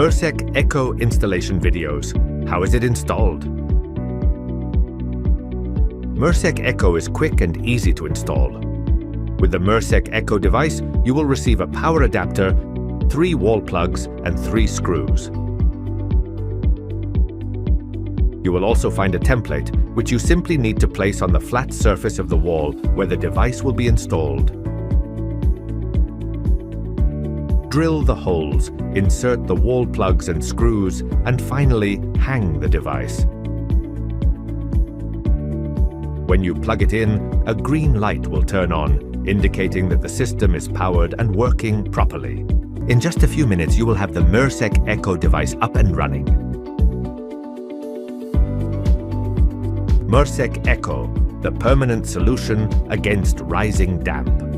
MURSEC ECO installation videos. How is it installed? MURSEC ECO is quick and easy to install. With the MURSEC ECO device, you will receive a power adapter, 3 wall plugs, and 3 screws. You will also find a template, which you simply need to place on the flat surface of the wall where the device will be installed. Drill the holes, insert the wall plugs and screws, and finally hang the device. When you plug it in, a green light will turn on, indicating that the system is powered and working properly. In just a few minutes, you will have the MURSEC ECO device up and running. MURSEC ECO, the permanent solution against rising damp.